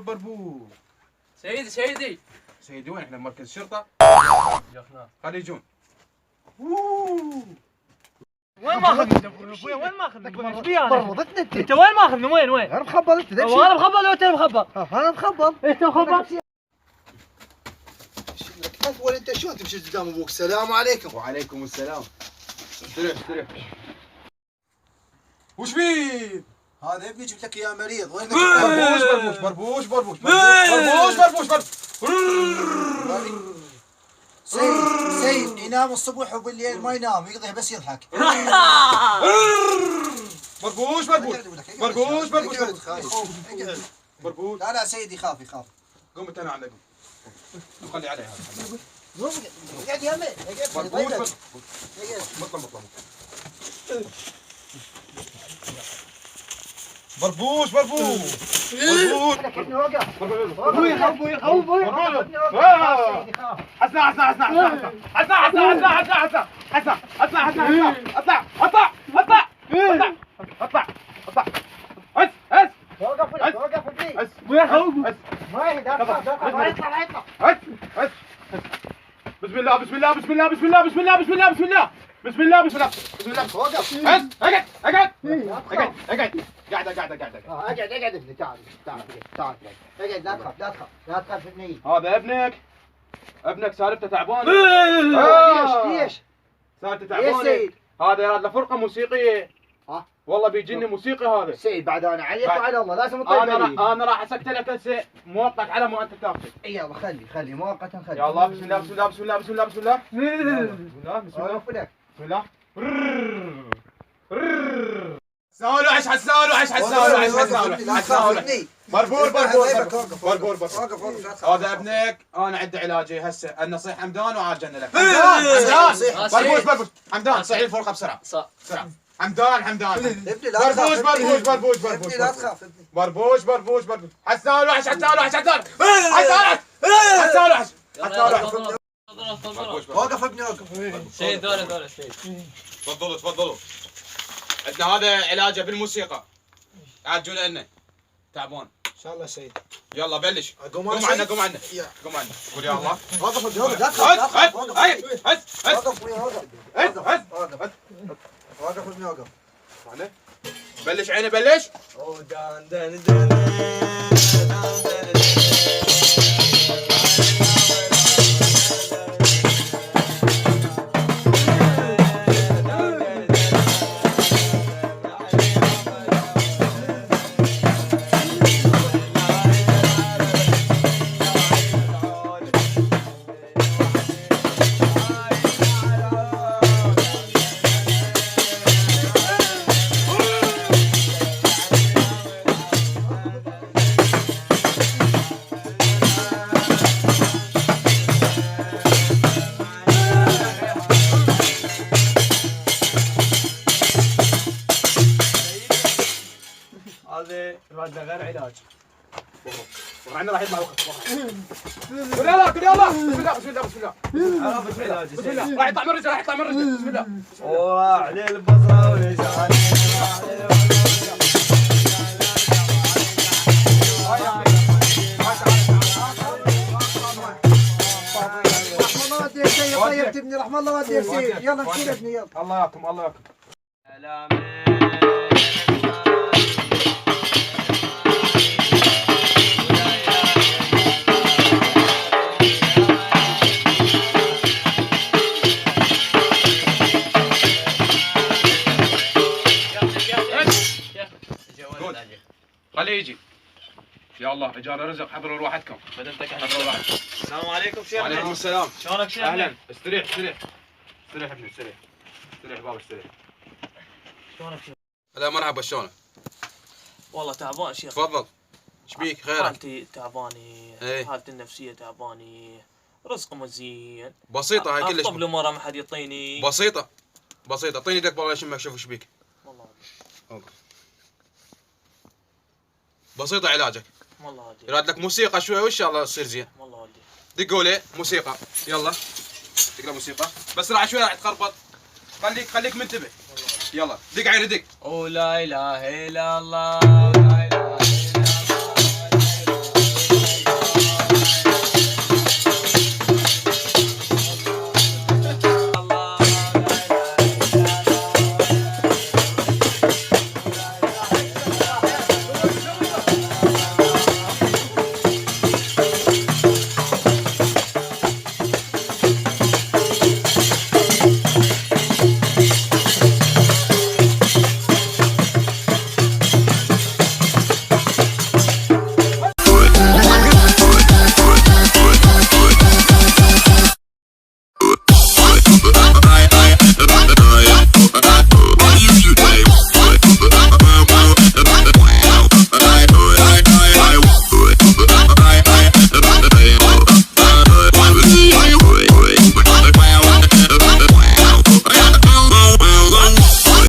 بربور بربور. سيدي سيدي وين احنا بمركز الشرطة؟ خلي يجون. وين ماخذ انت ابوي؟ وين ماخذ؟ ايش بيه انا؟ مرضتني انت وين ماخذني؟ وين؟ انا مخبط انت تمشي. انا مخبط ولا انت مخبط؟ انا مخبط. انت مخبط؟ اول انت شلون تمشي قدام ابوك؟ السلام عليكم. وعليكم السلام. استريح. وش بيه؟ هذا ابني جبت لك اياه مريض. وين بربوش. سيد ينام الصبح وبالليل ما ينام، يقضيه بس يضحك. بربوش. لا سيد يخاف. قوم انت انا عندك. خلي علي هذا. اقعد يا مي. بربوش. بطل. بربوش. ابوي وقف ابني. ما يطلع. بسم الله. وقف. اقعد. اقعد ابني. تعال اقعد. لا تخاف ابني. هذا ابنك سالفته تعبان. ليش؟ سالفته يا تعبان. سيد هذا يراد له فرقه موسيقيه. ها؟ والله بيجيني موسيقي هذا. سيد بعد انا عليك وعلى الله لازم تطيب. انا راح اسكت لك هسه مؤقت على ما انت تاخذ. يلا خلي مؤقتا خلي. يا الله بسم الله. سالو عش بربور. هذا ابنك انا عندي علاجي هسه النصيح حمدان وعالجنا لك. بربوش حمدان صحي الفرقه بسرعه. حمدان ابني لا تخاف. بربوش ابني لا تخاف ابني. بربوش حسان وحش وقف ابني وقف. سيد دولة سيد. تفضلوا. عندنا هذا علاجه بالموسيقى. عالجونا لنا تعبان. ان شاء الله سيد. يلا بلش. قوم عنا. قول يا الله. وقف لا تخاف. وقف ابني وقف. بلش عيني بلش. هذا غير علاج. وعندنا راح يطلع وقت. يلا بسم الله. راح يطلع من رجله. بسم الله. وعلي البصره ولساني. طيب ابني رحم الله والديك سيد. يلا نشيل ابني يلا. الله ياكم. خليه يجي. يا الله رجال رزق. حضروا روحتكم. السلام عليكم شيخ. وعليكم السلام. شلونك شيخ؟ اهلا. استريح ابني. استريح بابا. شلونك شيخ؟ هلا مرحبا. شلونك؟ والله تعبان شيخ. تفضل. ايش بيك خيرك؟ حالتي تعباني. ايه. حالتي النفسية تعباني. رزق مزين. بسيطة هاي كلش. اطلب لي مرة ما حد يعطيني. بسيطة. اعطيني يدك بالله اشمك شوف ايش بيك. والله بسيطة علاجك. والله والدي. يراد لك موسيقى شوي وان شاء الله تصير زين. والله والدي. دقوا لي موسيقى. يلا دق له موسيقى بس راح شوي راح تخربط. خليك منتبه. يلا دق عيني دق. لا اله الا الله.